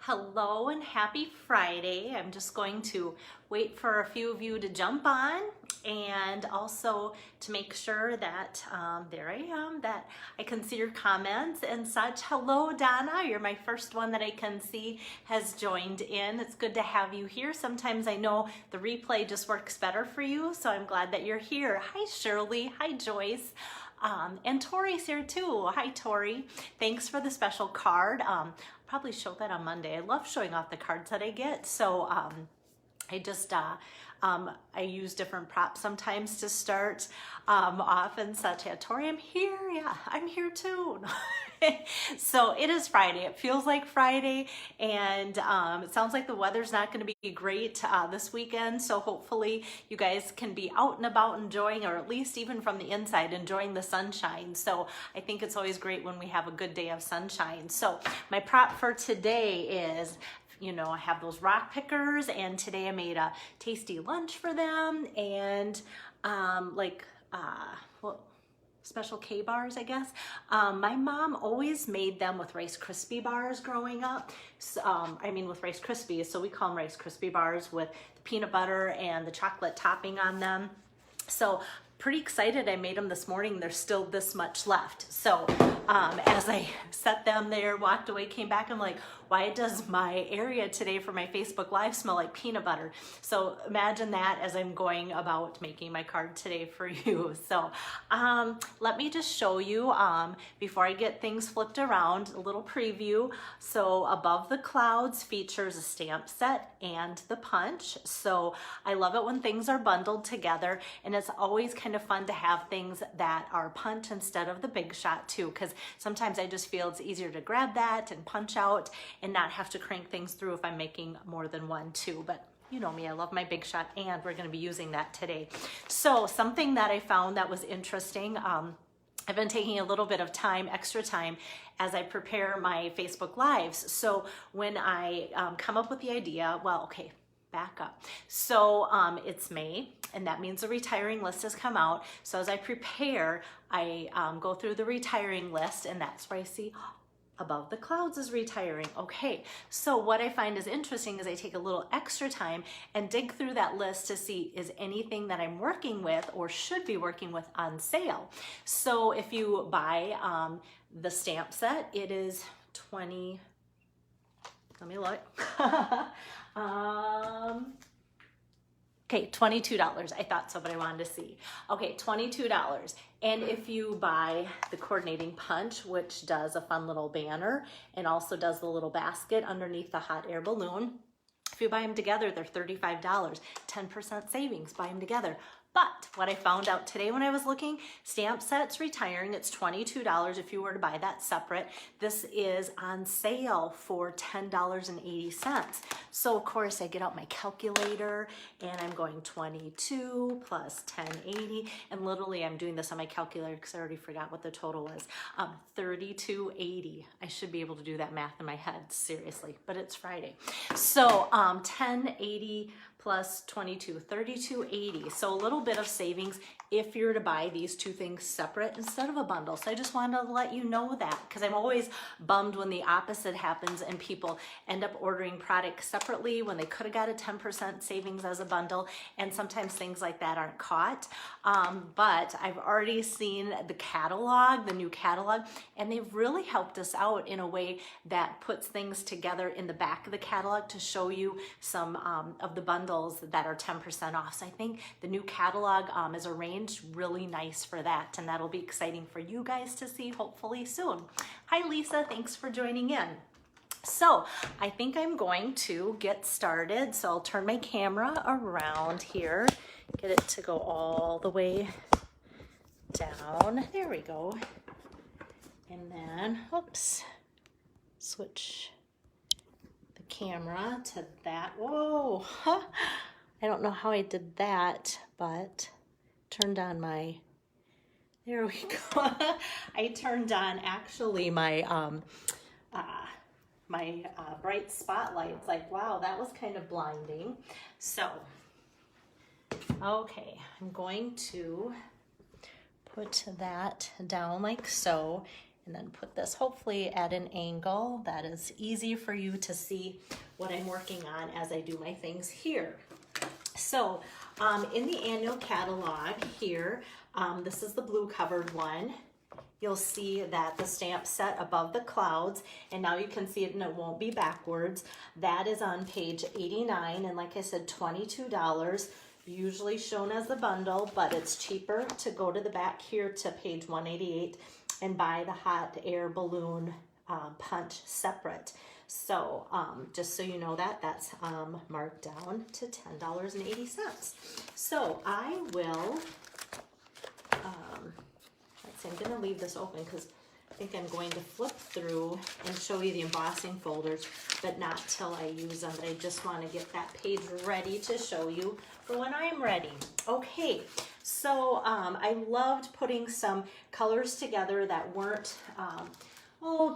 Hello and happy Friday. I'm just going to wait for a few of you to jump on and also to make sure that there I am, that I can see your comments and such. Hello, Donna. You're my first one that I can see has joined in. It's good to have you here. Sometimes I know the replay just works better for you, so I'm glad that you're here. Hi, Shirley. Hi, Joyce. And Tori's here too. Hi, Tori. Thanks for the special card. Probably show that on Monday. I love showing off the cards that I get. So I just, I use different props sometimes to start off and such. Yeah, Tori, I'm here. Yeah, I'm here too. So it is Friday. It feels like Friday, and it sounds like the weather's not going to be great this weekend. So hopefully you guys can be out and about enjoying, or at least even from the inside, enjoying the sunshine. So I think it's always great when we have a good day of sunshine. So my prop for today is, I have those rock pickers, and today I made a tasty lunch for them, and special K bars, I guess. My mom always made them with Rice Krispie bars growing up. With Rice Krispies, so we call them Rice Krispie bars with the peanut butter and the chocolate topping on them. So pretty excited. I made them this morning. There's still this much left. So as I set them there, walked away, came back, I'm like, why does my area today for my Facebook Live smell like peanut butter? So imagine that as I'm going about making my card today for you. So let me just show you, before I get things flipped around, a little preview. So Above the Clouds features a stamp set and the punch. So I love it when things are bundled together, and it's always kind of fun to have things that are punch instead of the Big Shot too, because sometimes I just feel it's easier to grab that and punch out and not have to crank things through if I'm making more than one too. But you know me, I love my Big Shot, and we're going to be using that today. So something that I found that was interesting, I've been taking a little bit of time, extra time, as I prepare my Facebook Lives. So when I come up with the idea, back up. So it's May, and that means the retiring list has come out. So as I prepare, I go through the retiring list, and that's where I see Above the Clouds is retiring. Okay, so what I find is interesting is I take a little extra time and dig through that list to see is anything that I'm working with or should be working with on sale. So if you buy the stamp set, it is let me look. Okay, $22. I thought so, but I wanted to see. Okay, $22. And if you buy the coordinating punch, which does a fun little banner and also does the little basket underneath the hot air balloon, if you buy them together, they're $35. 10% savings, buy them together. But what I found out today when I was looking, stamp set's retiring. It's $22 if you were to buy that separate. This is on sale for $10.80. So of course I get out my calculator and I'm going 22 plus 1080, and literally I'm doing this on my calculator because I already forgot what the total was. 3280. I should be able to do that math in my head, seriously, but it's Friday. So 1080 plus 22, 3280. So a little bit of savings if you're to buy these two things separate instead of a bundle. So I just wanted to let you know that, because I'm always bummed when the opposite happens and people end up ordering products separately when they could have got a 10% savings as a bundle, and sometimes things like that aren't caught. But I've already seen the catalog, the new catalog, and they've really helped us out in a way that puts things together in the back of the catalog to show you some of the bundles that are 10% off. So I think the new catalog is arranged really nice for that, and that'll be exciting for you guys to see hopefully soon. Hi Lisa, thanks for joining in. So I think I'm going to get started. So I'll turn my camera around here, get it to go all the way down. There we go. And then, oops, switch the camera to that. Whoa, I don't know how I did that, but turned on my, there we go. I turned on actually my bright spotlights. Like, wow, that was kind of blinding. So, okay, I'm going to put that down like so, and then put this hopefully at an angle that is easy for you to see what I'm working on as I do my things here. So in the annual catalog here, this is the blue covered one. You'll see that the stamp set above the clouds, and now you can see it and it won't be backwards. That is on page 89, and like I said, $22, usually shown as the bundle, but it's cheaper to go to the back here to page 188 and buy the hot air balloon punch separate. So just so you know that, that's marked down to $10.80. So I will, let's see, I'm gonna leave this open because I think I'm going to flip through and show you the embossing folders, but not till I use them. But I just want to get that page ready to show you for when I'm ready. Okay, so I loved putting some colors together that weren't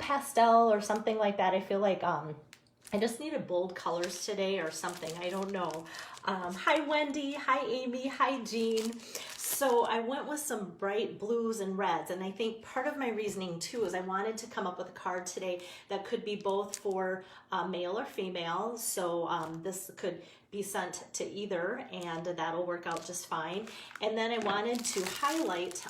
pastel or something like that. I feel like I just needed bold colors today or something. I don't know. Hi Wendy, hi Amy, hi Jean. So I went with some bright blues and reds, and I think part of my reasoning too is I wanted to come up with a card today that could be both for male or female. So this could be sent to either, and that'll work out just fine. And then I wanted to highlight,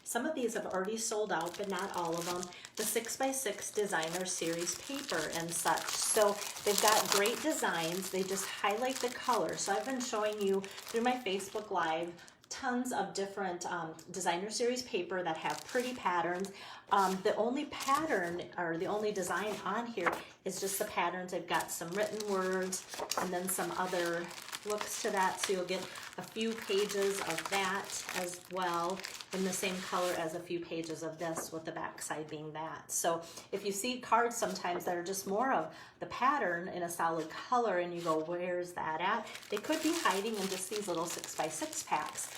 some of these have already sold out, but not all of them, the 6x6 designer series paper and such. So they've got great designs. They just highlight the color. So I've been showing you through my Facebook Live tons of different designer series paper that have pretty patterns. The only pattern or the only design on here is just the patterns. I've got some written words and then some other looks to that. So you'll get a few pages of that as well in the same color as a few pages of this, with the back side being that. So if you see cards sometimes that are just more of the pattern in a solid color and you go, where's that at? They could be hiding in just these little 6x6 packs.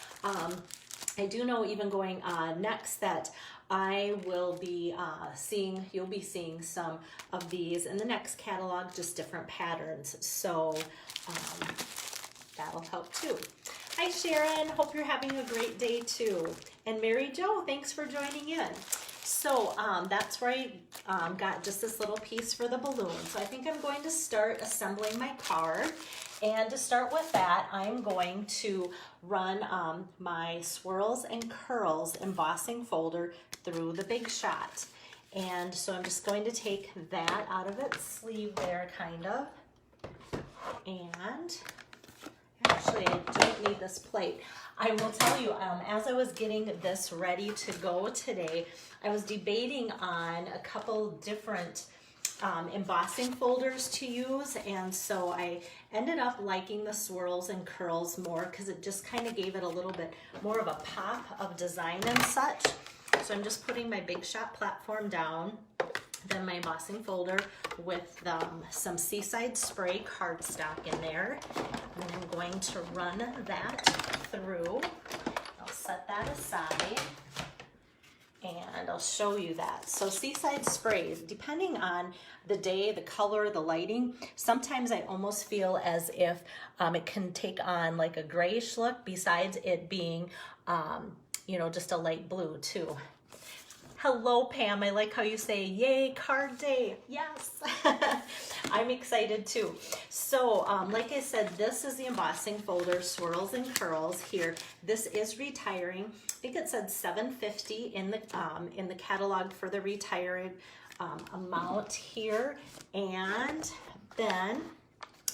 I do know, even going next, that I will be you'll be seeing some of these in the next catalog, just different patterns. So that'll help too. Hi Sharon, hope you're having a great day too. And Mary Jo, thanks for joining in. So that's where I got just this little piece for the balloon. So I think I'm going to start assembling my card. And to start with that, I'm going to run my Swirls and Curls embossing folder through the Big Shot. And so I'm just going to take that out of its sleeve there, kind of. And actually, I don't need this plate. I will tell you, as I was getting this ready to go today, I was debating on a couple different embossing folders to use, and so I ended up liking the Swirls and Curls more because it just kind of gave it a little bit more of a pop of design and such. So I'm just putting my Big Shot platform down, then my embossing folder with some Seaside Spray cardstock in there. And I'm going to run that through. I'll set that aside and I'll show you that. So Seaside Sprays, depending on the day, the color, the lighting, sometimes I almost feel as if it can take on like a grayish look besides it being, you know, just a light blue too. Hello, Pam. I like how you say, yay, card day. Yes, I'm excited too. So like I said, this is the embossing folder, Swirls and Curls here. This is retiring. I think it said $7.50 in the catalog for the retired amount here. And then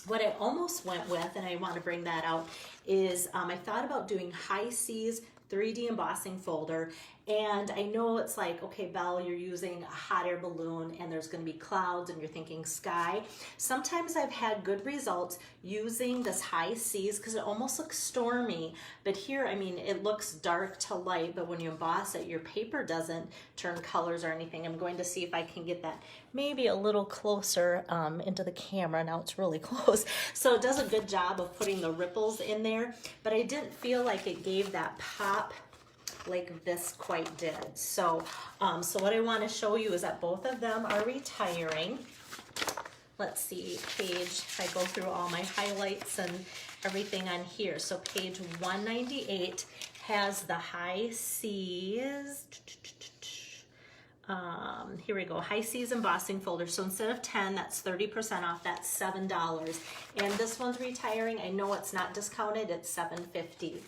what I almost went with, and I want to bring that out, is I thought about doing High Seas 3D embossing folder. And I know it's like, okay, Belle, you're using a hot air balloon and there's going to be clouds and you're thinking sky. Sometimes I've had good results using this High Seas because it almost looks stormy. But here, I mean, it looks dark to light, but when you emboss it, your paper doesn't turn colors or anything. I'm going to see if I can get that maybe a little closer into the camera. Now it's really close. So it does a good job of putting the ripples in there, but I didn't feel like it gave that pop like this quite did. So, so what I want to show you is that both of them are retiring. Let's see, page, I go through all my highlights and everything on here. So page 198 has the High Seas Here we go, high seas embossing folder. So instead of 10, that's 30% off, that's $7. And this one's retiring. I know it's not discounted, it's $7.50.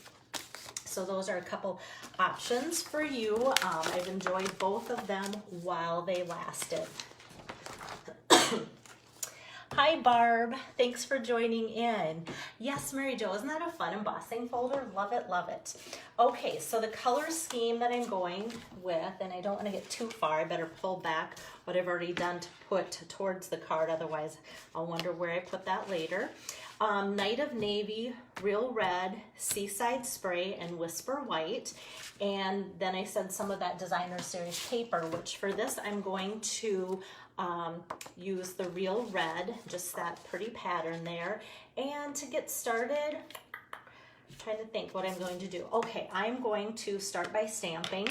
So those are a couple options for you. I've enjoyed both of them while they lasted. Hi Barb, thanks for joining in. Yes, Mary Jo, isn't that a fun embossing folder? Love it, love it. Okay, so the color scheme that I'm going with, and I don't want to get too far, I better pull back what I've already done to put towards the card, otherwise I'll wonder where I put that later. Night of Navy, Real Red, Seaside Spray, and Whisper White. And then I said some of that Designer Series paper, which for this I'm going to use the Real Red, just that pretty pattern there. And to get started, I'm trying to think what I'm going to do. Okay, I'm going to start by stamping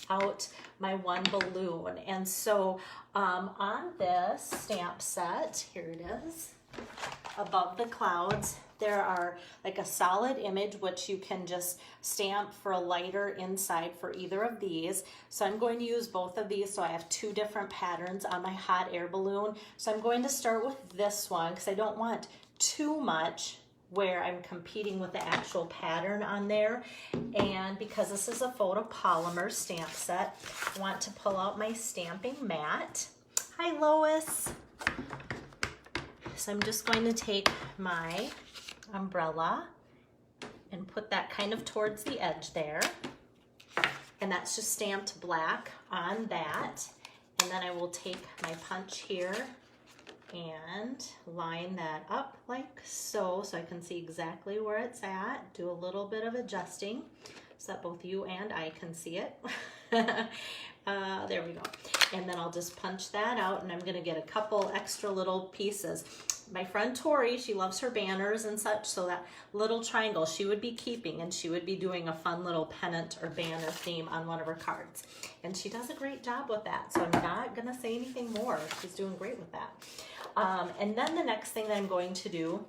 out my one balloon. And so on this stamp set, here it is, Above the Clouds, there are like a solid image which you can just stamp for a lighter inside for either of these. So I'm going to use both of these. So I have two different patterns on my hot air balloon. So I'm going to start with this one because I don't want too much where I'm competing with the actual pattern on there. And because this is a photopolymer stamp set, I want to pull out my stamping mat. Hi Lois. So I'm just going to take my umbrella and put that kind of towards the edge there. And that's just stamped black on that. And then I will take my punch here and line that up like so, so I can see exactly where it's at. Do a little bit of adjusting so that both you and I can see it. There we go. And then I'll just punch that out, and I'm gonna get a couple extra little pieces. My friend Tori, she loves her banners and such, so that little triangle she would be keeping, and she would be doing a fun little pennant or banner theme on one of her cards. And she does a great job with that, so I'm not gonna say anything more. She's doing great with that. And then the next thing that I'm going to do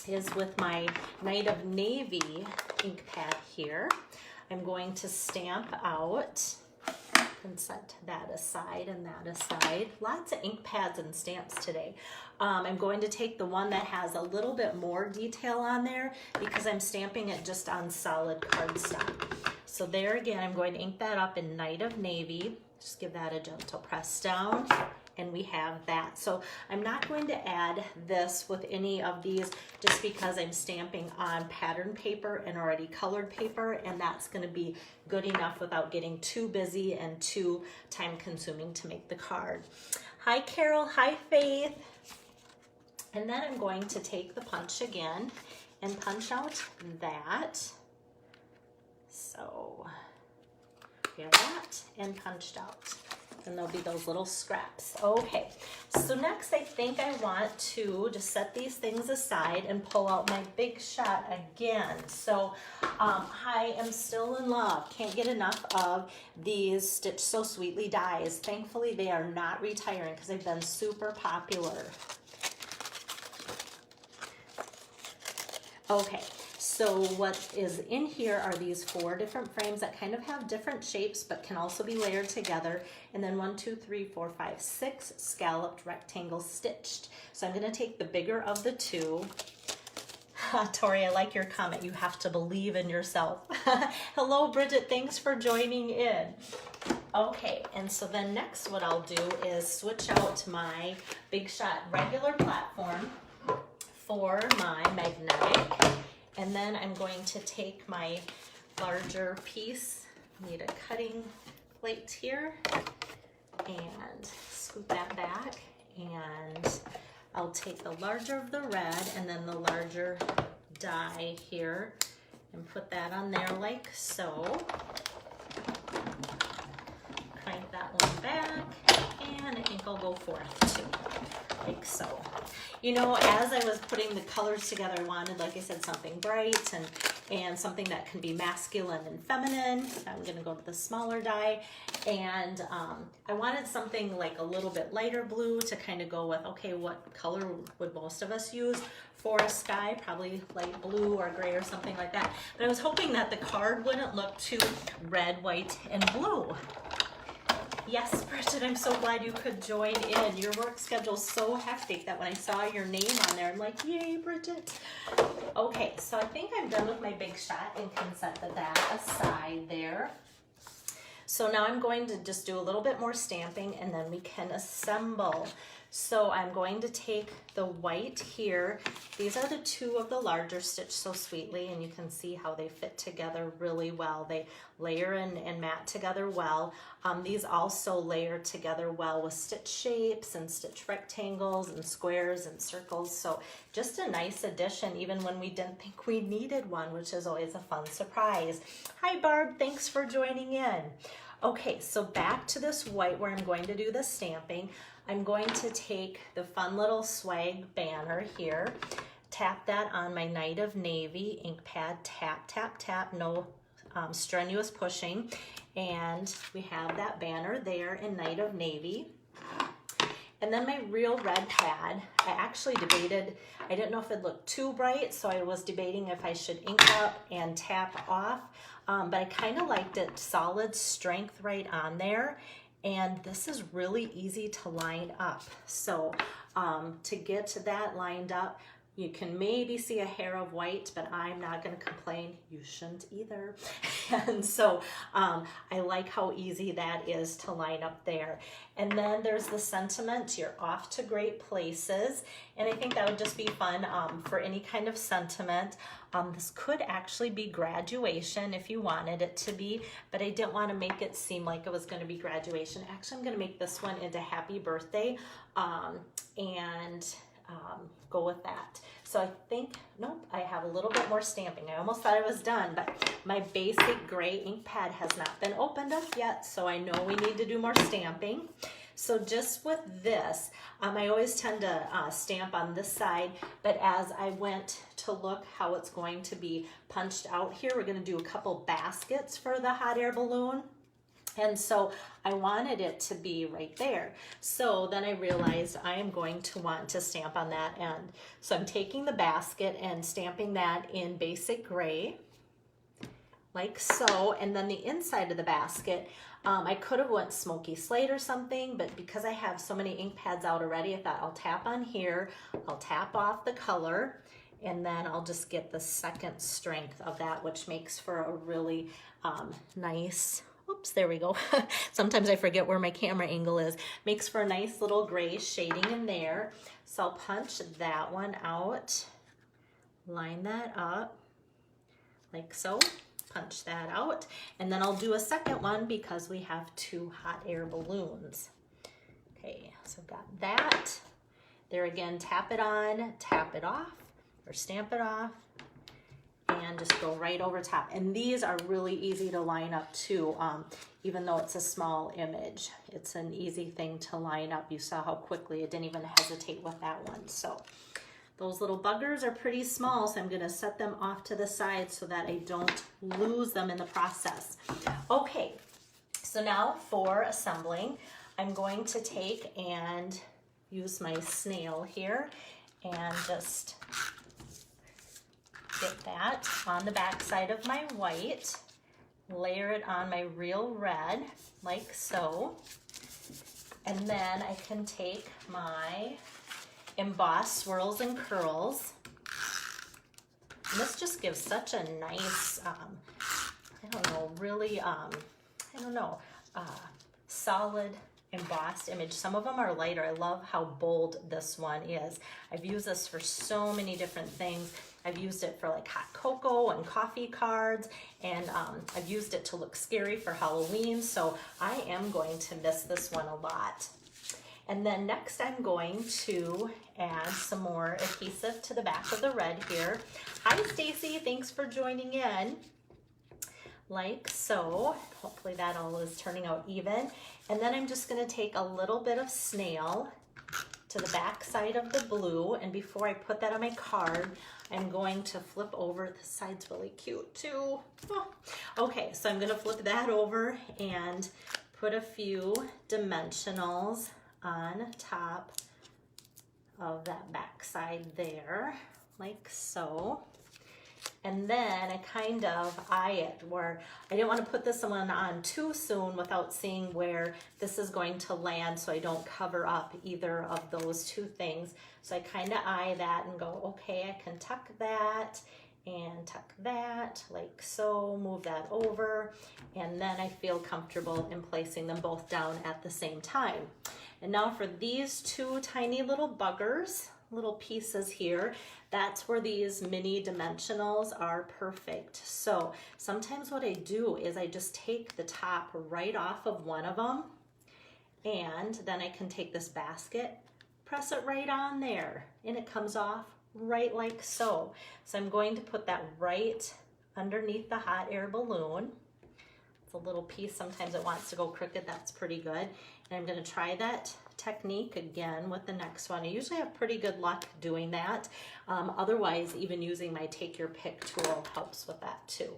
is with my Night of Navy ink pad here, I'm going to stamp out and set that aside and that aside. Lots of ink pads and stamps today. I'm going to take the one that has a little bit more detail on there because I'm stamping it just on solid cardstock. So there again, I'm going to ink that up in Night of Navy. Just give that a gentle press down, and we have that. So I'm not going to add this with any of these just because I'm stamping on pattern paper and already colored paper, and that's going to be good enough without getting too busy and too time consuming to make the card. Hi Carol, hi Faith. And then I'm going to take the punch again and punch out that. So here that and punched out. And there'll be those little scraps. Okay, so next I think I want to just set these things aside and pull out my Big Shot again. So I am still in love. Can't get enough of these Stitch So Sweetly dies. Thankfully they are not retiring because they've been super popular. Okay. So what is in here are these 4 different frames that kind of have different shapes but can also be layered together. And then 1, 2, 3, 4, 5, 6 scalloped rectangles stitched. So I'm going to take the bigger of the 2. Tori, I like your comment. You have to believe in yourself. Hello, Bridget. Thanks for joining in. Okay, and so then next what I'll do is switch out my Big Shot regular platform for my magnetic. And then I'm going to take my larger piece, need a cutting plate here, and scoop that back. And I'll take the larger of the red and then the larger die here and put that on there like so. Crank that one back, and I think I'll go forth too, like so. You know, as I was putting the colors together, I wanted, like I said, something bright and something that can be masculine and feminine. I'm going to go to the smaller die. And I wanted something like a little bit lighter blue to kind of go with, okay, what color would most of us use for a sky? Probably light blue or gray or something like that. But I was hoping that the card wouldn't look too red, white, and blue. Yes, Bridget, I'm so glad you could join in. Your work schedule's so hectic that when I saw your name on there, I'm like, yay, Bridget. Okay, so I think I'm done with my Big Shot and can set that aside there. So now I'm going to just do a little bit more stamping and then we can assemble. So I'm going to take the white here. These are the two of the larger Stitch So Sweetly, and you can see how they fit together really well. They layer and mat together well. These also layer together well with stitch shapes and stitch rectangles and squares and circles. So just a nice addition even when we didn't think we needed one, which is always a fun surprise. Hi Barb, thanks for joining in. Okay, so back to this white where I'm going to do the stamping. I'm going to take the fun little swag banner here, tap that on my Night of Navy ink pad, tap, tap, tap, no strenuous pushing. And we have that banner there in Night of Navy. And then my Real Red pad, I actually debated, I didn't know if it looked too bright, so I was debating if I should ink up and tap off, but I kind of liked it solid strength right on there. And this is really easy to line up. So to get that lined up, you can maybe see a hair of white, but I'm not gonna complain. You shouldn't either. And so I like how easy that is to line up there. And then there's the sentiment, you're off to great places. And I think that would just be fun for any kind of sentiment. This could actually be graduation if you wanted it to be, but I didn't want to make it seem like it was going to be graduation. Actually, I'm going to make this one into happy birthday and go with that. So I think, nope, I have a little bit more stamping. I almost thought I was done, but my basic gray ink pad has not been opened up yet, so I know we need to do more stamping. So just with this, I always tend to stamp on this side, but as I went to look how it's going to be punched out here, we're going to do a couple baskets for the hot air balloon. And so I wanted it to be right there. So then I realized I am going to want to stamp on that end. So I'm taking the basket and stamping that in basic gray, like so. And then the inside of the basket, I could have went smoky slate or something, but because I have so many ink pads out already, I thought I'll tap on here, I'll tap off the color, and then I'll just get the second strength of that, which makes for a really nice, oops, there we go. Sometimes I forget where my camera angle is. Makes for a nice little gray shading in there. So I'll punch that one out, line that up like so. Punch that out, and then I'll do a second one because we have two hot air balloons. Okay, so I've got that. There again, tap it on, tap it off, or stamp it off, and just go right over top. And these are really easy to line up too, even though it's a small image. It's an easy thing to line up. You saw how quickly it didn't even hesitate with that one. So those little buggers are pretty small, so I'm gonna set them off to the side so that I don't lose them in the process. Okay, so now for assembling, I'm going to take and use my snail here and just get that on the back side of my white, layer it on my Real Red, like so, and then I can take my Emboss Swirls and Curls. And this just gives such a nice, I don't know, really, I don't know, solid embossed image. Some of them are lighter. I love how bold this one is. I've used this for so many different things. I've used it for like hot cocoa and coffee cards, and I've used it to look scary for Halloween, so I am going to miss this one a lot. And then next I'm going to add some more adhesive to the back of the red here. Hi Stacy, thanks for joining in. Like so. Hopefully that all is turning out even. And then I'm just going to take a little bit of snail to the back side of the blue, and before I put that on my card, I'm going to flip over. This side's really cute too. Oh. Okay, so I'm going to flip that over and put a few dimensionals on top of that back side there, like so. And then I kind of eye it where I didn't want to put this one on too soon without seeing where this is going to land so I don't cover up either of those two things. So I kind of eye that and go, okay, I can tuck that and tuck that like so, move that over, and then I feel comfortable in placing them both down at the same time. And now for these two tiny little buggers, little pieces here, that's where these mini dimensionals are perfect. So sometimes what I do is I just take the top right off of one of them, and then I can take this basket, press it right on there, and it comes off right like so. So I'm going to put that right underneath the hot air balloon. It's a little piece, sometimes it wants to go crooked, that's pretty good. And I'm going to try that technique again with the next one. I usually have pretty good luck doing that. Otherwise, even using my take your pick tool helps with that too.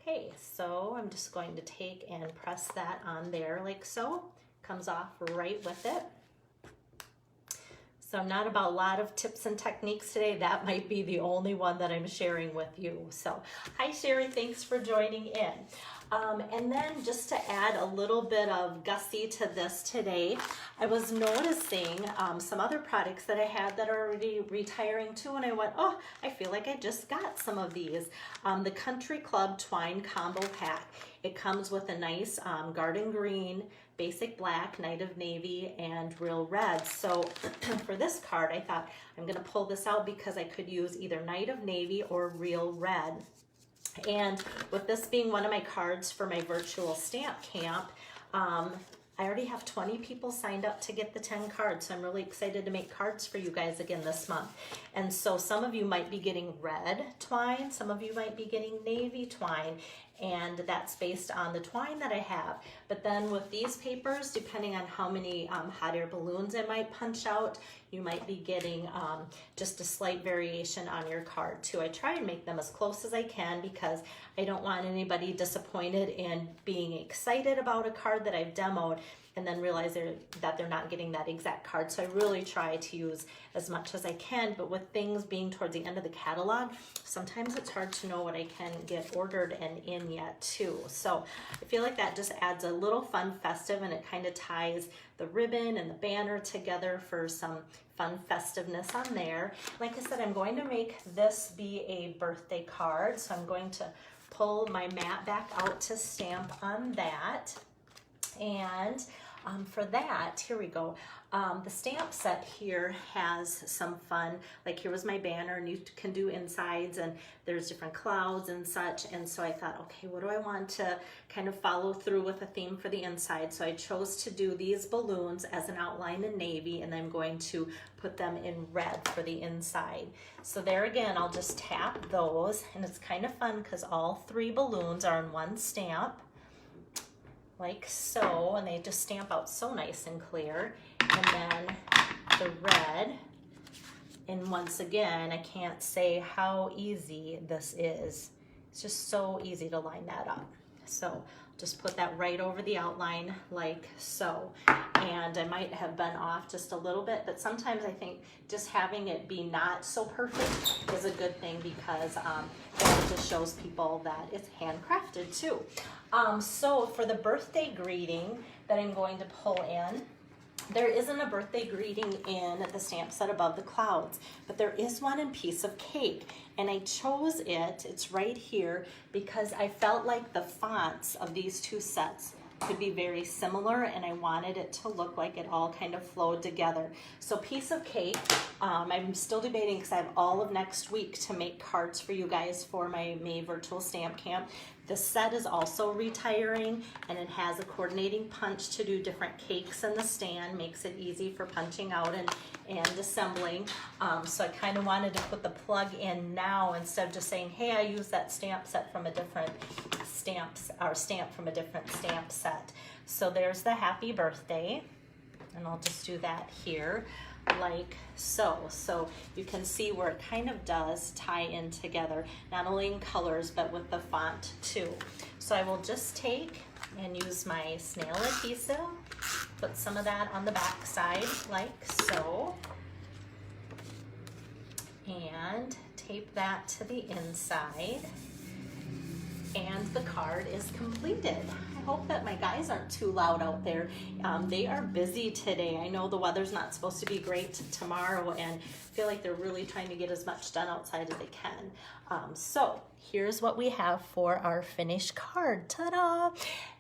Okay, so I'm just going to take and press that on there like so. Comes off right with it. So I'm not about a lot of tips and techniques today. That might be the only one that I'm sharing with you. So hi Sherry, thanks for joining in. And then just to add a little bit of gussy to this today, I was noticing some other products that I had that are already retiring too, and I went, oh, I feel like I just got some of these. The Country Club Twine Combo Pack. It comes with a nice garden green, basic black, night of navy, and real red. So for this card, I thought I'm gonna pull this out because I could use either night of navy or real red. And with this being one of my cards for my virtual stamp camp, I already have 20 people signed up to get the 10 cards. So I'm really excited to make cards for you guys again this month. And so some of you might be getting red twine, some of you might be getting navy twine, and that's based on the twine that I have. But then with these papers, depending on how many hot air balloons I might punch out, you might be getting just a slight variation on your card too. I try and make them as close as I can because I don't want anybody disappointed in being excited about a card that I've demoed and then realize that they're not getting that exact card. So I really try to use as much as I can, but with things being towards the end of the catalog, sometimes it's hard to know what I can get ordered and in yet too. So I feel like that just adds a little fun festive, and it kind of ties the ribbon and the banner together for some fun festiveness on there. Like I said, I'm going to make this be a birthday card. So I'm going to pull my mat back out to stamp on that. And for that, here we go. The stamp set here has some fun, like here was my banner, and you can do insides, and there's different clouds and such. And so I thought, okay, what do I want to kind of follow through with a theme for the inside? So I chose to do these balloons as an outline in navy, and I'm going to put them in red for the inside. So there again, I'll just tap those, and it's kind of fun because all 3 balloons are in one stamp, like so, and they just stamp out so nice and clear. And then the red, and once again, I can't say how easy this is. It's just so easy to line that up. So just put that right over the outline like so. And I might have been off just a little bit, but sometimes I think just having it be not so perfect is a good thing because that just shows people that it's handcrafted too. So for the birthday greeting that I'm going to pull in, there isn't a birthday greeting in the stamp set above the clouds, but there is one in Piece of Cake, and I chose it, it's right here, because I felt like the fonts of these 2 sets could be very similar, and I wanted it to look like it all kind of flowed together. So Piece of Cake, I'm still debating because I have all of next week to make cards for you guys for my May virtual stamp camp. The set is also retiring, and it has a coordinating punch to do different cakes in the stand, makes it easy for punching out and assembling. So I kind of wanted to put the plug in now instead of just saying, hey, I use that stamp set from a different stamp from a different stamp set. So there's the happy birthday, and I'll just do that here like so. So you can see where it kind of does tie in together, not only in colors, but with the font too. So I will just take and use my snail adhesive, put some of that on the back side like so, and tape that to the inside. And the card is completed. I hope that my guys aren't too loud out there. They are busy today. I know the weather's not supposed to be great tomorrow, and I feel like they're really trying to get as much done outside as they can. So here's what we have for our finished card. Ta-da!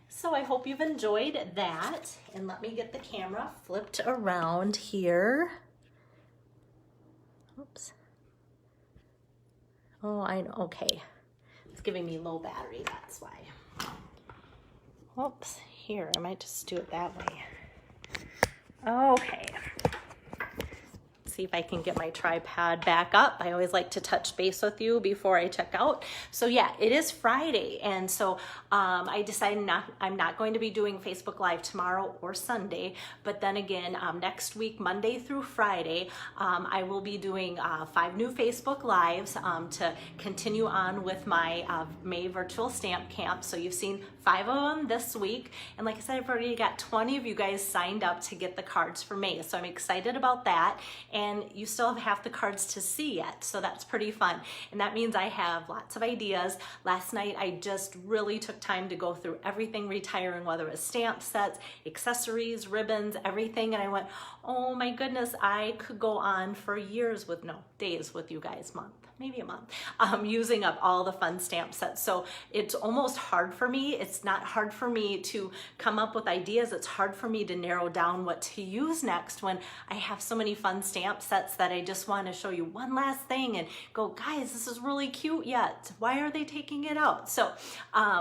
So I hope you've enjoyed that. And let me get the camera flipped around here. Oops. Oh, I know. Okay. It's giving me low battery, that's why. Oops, here, I might just do it that way. Okay. See if I can get my tripod back up. I always like to touch base with you before I check out. So yeah, it is Friday, and so I decided I'm not going to be doing Facebook Live tomorrow or Sunday, but then again, next week, Monday through Friday, I will be doing 5 new Facebook Lives to continue on with my May virtual stamp camp. So you've seen 5 of them this week, and like I said, I've already got 20 of you guys signed up to get the cards for May, so I'm excited about that. And you still have half the cards to see yet, so that's pretty fun. And that means I have lots of ideas. Last night I just really took time to go through everything retiring, whether it's stamp sets, accessories, ribbons, everything, and I went, oh my goodness, I could go on for years with, no, days with you guys, maybe a month, using up all the fun stamp sets. So it's almost hard for me. It's not hard for me to come up with ideas. It's hard for me to narrow down what to use next when I have so many fun stamp sets that I just want to show you one last thing and go, guys, this is really cute yet. Why are they taking it out? So,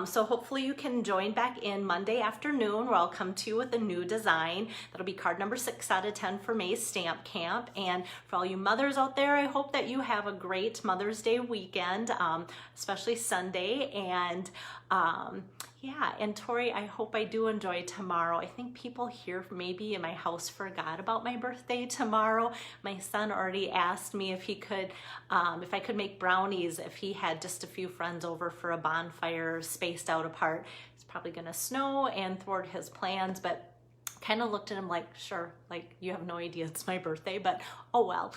so hopefully you can join back in Monday afternoon where I'll come to you with a new design. That'll be card number 6 out of 10 for May's Stamp Camp. And for all you mothers out there, I hope that you have a great Mother's Day weekend, especially Sunday. And yeah, and Tori, I hope I do enjoy tomorrow. I think people here maybe in my house forgot about my birthday tomorrow. My son already asked me if he could, if I could make brownies if he had just a few friends over for a bonfire spaced out apart. It's probably gonna snow and thwart his plans, but kind of looked at him like, sure, like you have no idea it's my birthday, but oh well.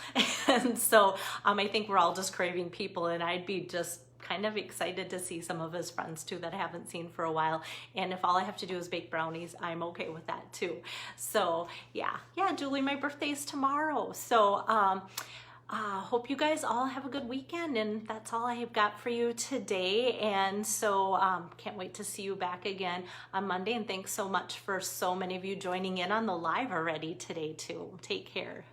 And so I think we're all just craving people, and I'd be just kind of excited to see some of his friends too that I haven't seen for a while. And if all I have to do is bake brownies, I'm okay with that too. So yeah, Julie, my birthday is tomorrow. So hope you guys all have a good weekend, and that's all I have got for you today. And so can't wait to see you back again on Monday, and thanks so much for so many of you joining in on the live already today too. Take care.